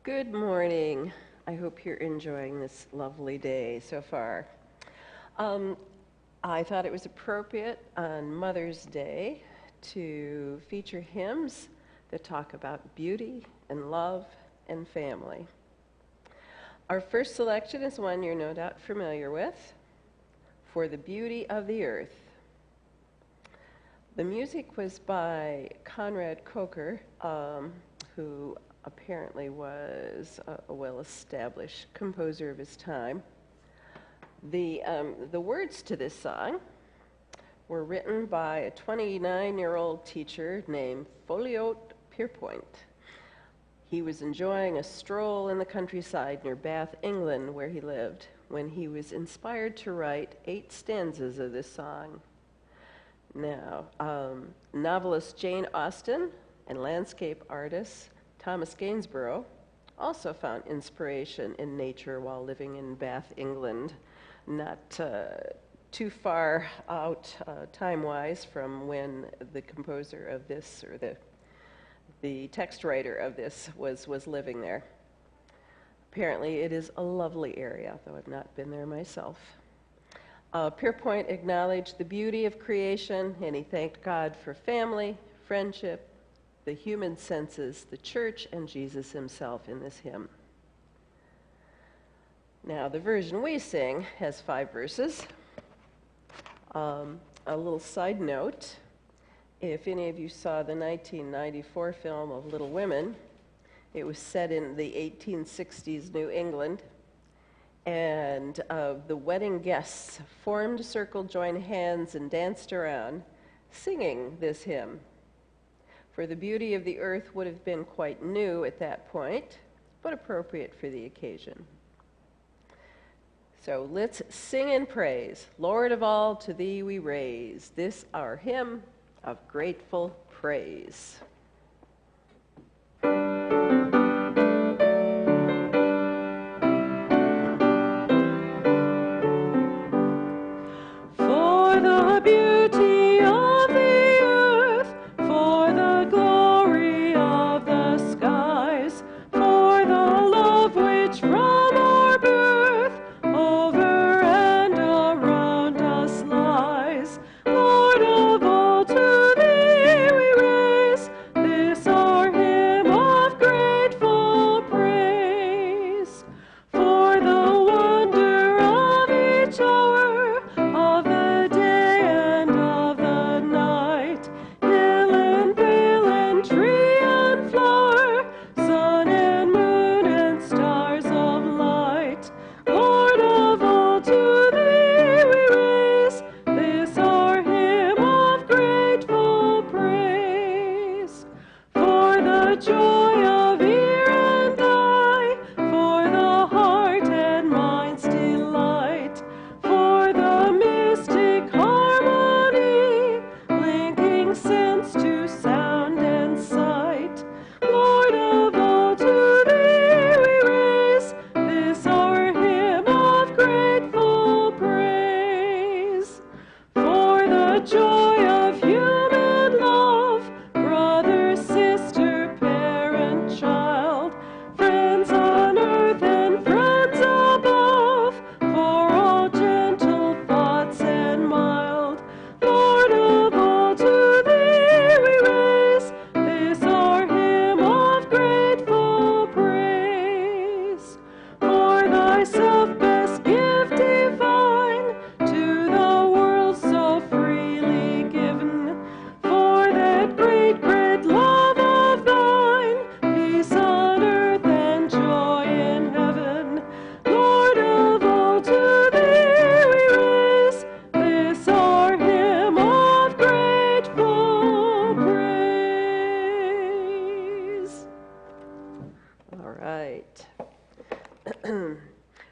Good morning. I hope you're enjoying this lovely day so far. I thought it was appropriate on Mother's Day to feature hymns that talk about beauty and love and family. Our first selection is one you're no doubt familiar with, For the Beauty of the Earth. The music was by Conrad Coker, who apparently was a well-established composer of his time. The words to this song were written by a 29-year-old teacher named Folliot Pierpoint. He was enjoying a stroll in the countryside near Bath, England, where he lived, when he was inspired to write 8 stanzas of this song. Now, novelist Jane Austen and landscape artist Thomas Gainsborough also found inspiration in nature while living in Bath, England, not too far out time-wise from when the composer of this, or the text writer of this, was living there. Apparently it is a lovely area, though I've not been there myself. Pierpoint acknowledged the beauty of creation, and he thanked God for family, friendship, the human senses, the church, and Jesus himself in this hymn. Now, the version we sing has 5 verses. A little side note, if any of you saw the 1994 film of Little Women, it was set in the 1860s New England, and the wedding guests formed a circle, joined hands, and danced around, singing this hymn. For the Beauty of the Earth would have been quite new at that point, but appropriate for the occasion. So let's sing and praise. Lord of all, to thee we raise this our hymn of grateful praise.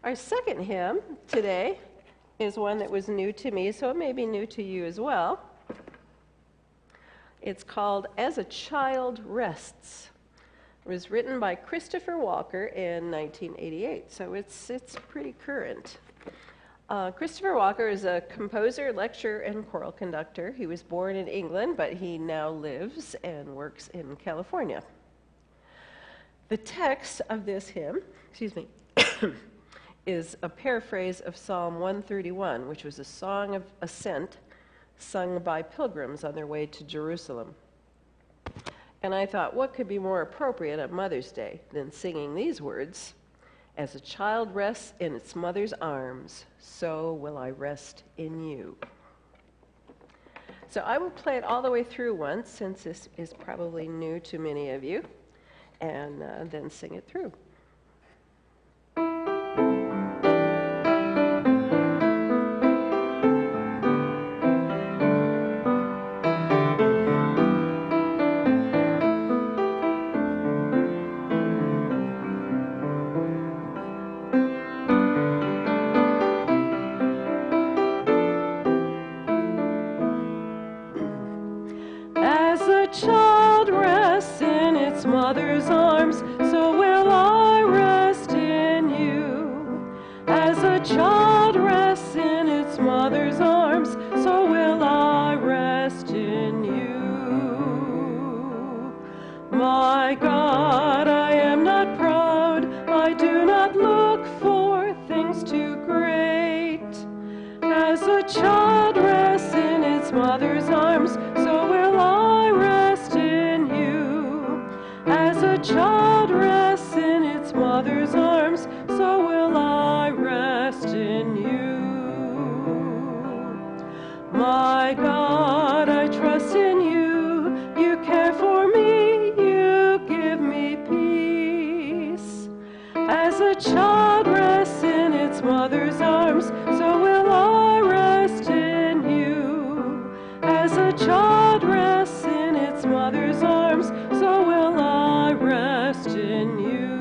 Our second hymn today is one that was new to me, so it may be new to you as well. It's called As a Child Rests. It was written by Christopher Walker in 1988, so it's pretty current. Christopher Walker is a composer, lecturer, and choral conductor. He was born in England, but he now lives and works in California. The text of this hymn, is a paraphrase of Psalm 131, which was a song of ascent sung by pilgrims on their way to Jerusalem. And I thought, what could be more appropriate on Mother's Day than singing these words? As a child rests in its mother's arms, so will I rest in you. So I will play it all the way through once, since this is probably new to many of you, and then sing it through. Child rests in its mother's arms, so will I rest in you. As a child rests in its mother's arms, so will I rest in you. My God, I am not proud, I do not look for things too great. As a child rests in its mother's arms, so will I rest in you. As a child rests in its mother's arms, so will I rest in you. My God, I trust in you. You care for me, you give me peace. As a child rests in its mother's arms, so will I rest in you. As a child rests in its mother's arms, so will I rest in you.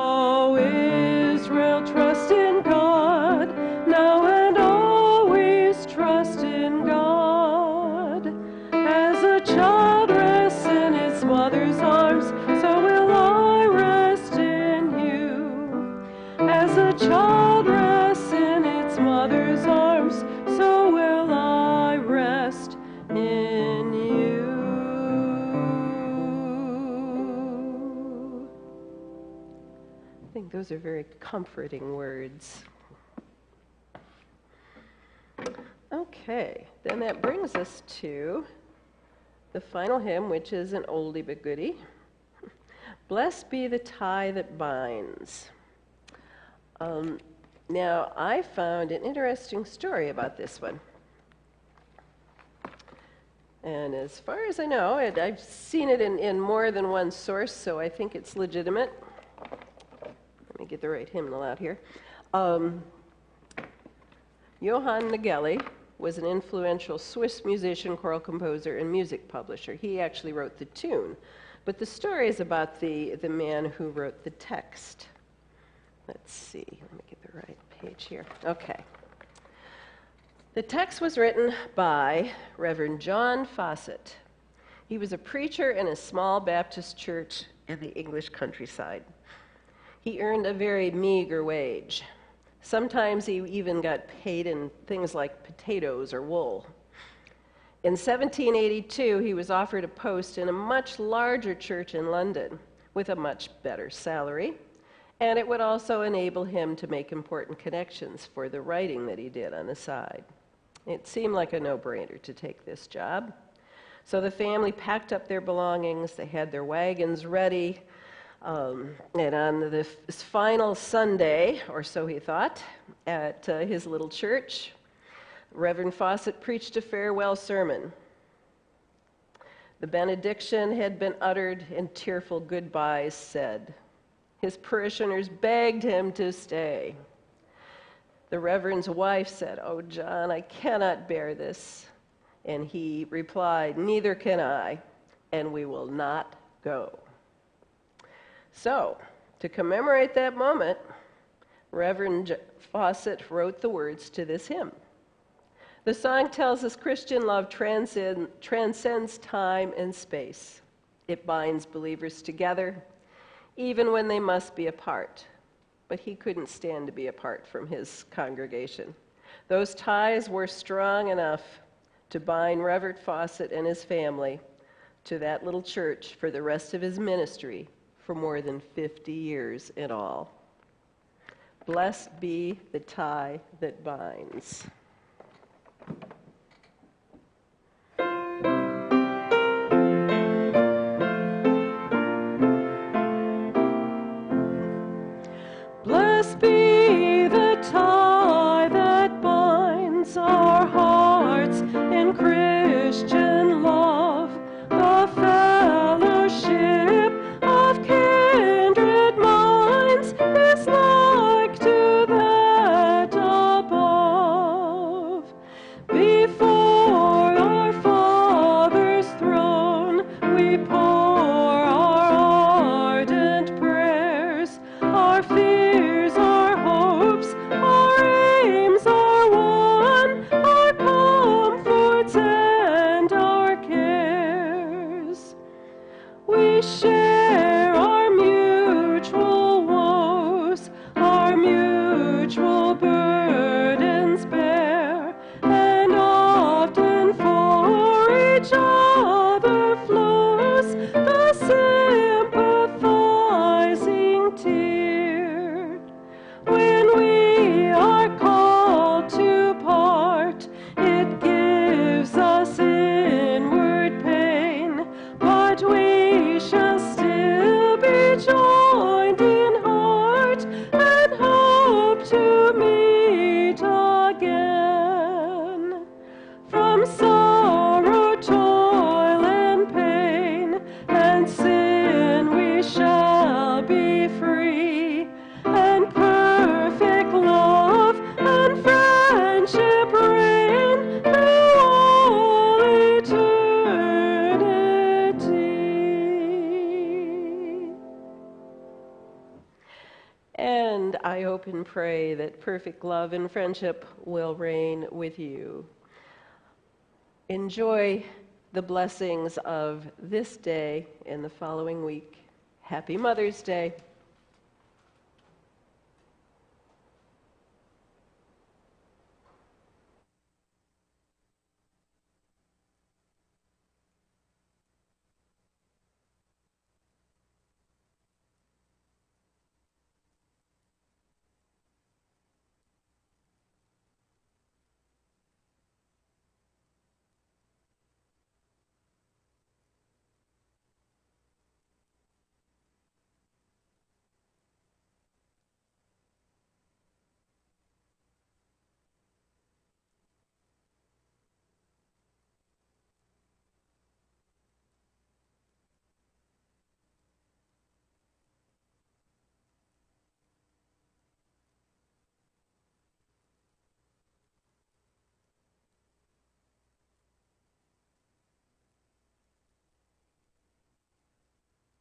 O Israel, trust in God, now and always trust in God. As a child rests in its mother's arms, so will I rest in you. As a child rests in its mother's arms, so will I rest in you. I think those are very comforting words. Okay, then that brings us to the final hymn, which is an oldie but goodie. Blessed be the tie that binds. Now, I found an interesting story about this one. And as far as I know, I've seen it in more than one source, so I think it's legitimate. Let me get the right hymnal out here. Johann Nageli was an influential Swiss musician, choral composer, and music publisher. He actually wrote the tune. But the story is about the man who wrote the text. Let's see. Let me get the right page here. Okay. The text was written by Reverend John Fawcett. He was a preacher in a small Baptist church in the English countryside. He earned a very meager wage. Sometimes he even got paid in things like potatoes or wool. In 1782, he was offered a post in a much larger church in London with a much better salary, and it would also enable him to make important connections for the writing that he did on the side. It seemed like a no-brainer to take this job. So the family packed up their belongings, they had their wagons ready, and on the final Sunday, or so he thought, at his little church, Reverend Fawcett preached a farewell sermon. The benediction had been uttered and tearful goodbyes said. His parishioners begged him to stay. The Reverend's wife said, "Oh, John, I cannot bear this." And he replied, "Neither can I, and we will not go." So, to commemorate that moment, Reverend Fawcett wrote the words to this hymn. The song tells us Christian love transcends time and space. It binds believers together, even when they must be apart. But he couldn't stand to be apart from his congregation. Those ties were strong enough to bind Reverend Fawcett and his family, to that little church for the rest of his ministry for more than 50 years in all. Blessed be the tie that binds. Blessed be the tie that binds our hearts in Christian love, the fellowship of kindred minds is like to that above. Before our Father's throne we pour our ardent prayers, our fears, our hopes, our aims are one, our comforts and our cares. We share our mutual woes, our mutual burdens bear, and often for each other flows the sympathizing tear. When we are called to part, it gives us inward pain, but we shall still be joined in heart and hope to meet again. From sorrow, toil, and pain, and sin we shall be free, and perfect love and friendship reign through all eternity. And I hope and pray that perfect love and friendship will reign with you. Enjoy the blessings of this day and the following week. Happy Mother's Day.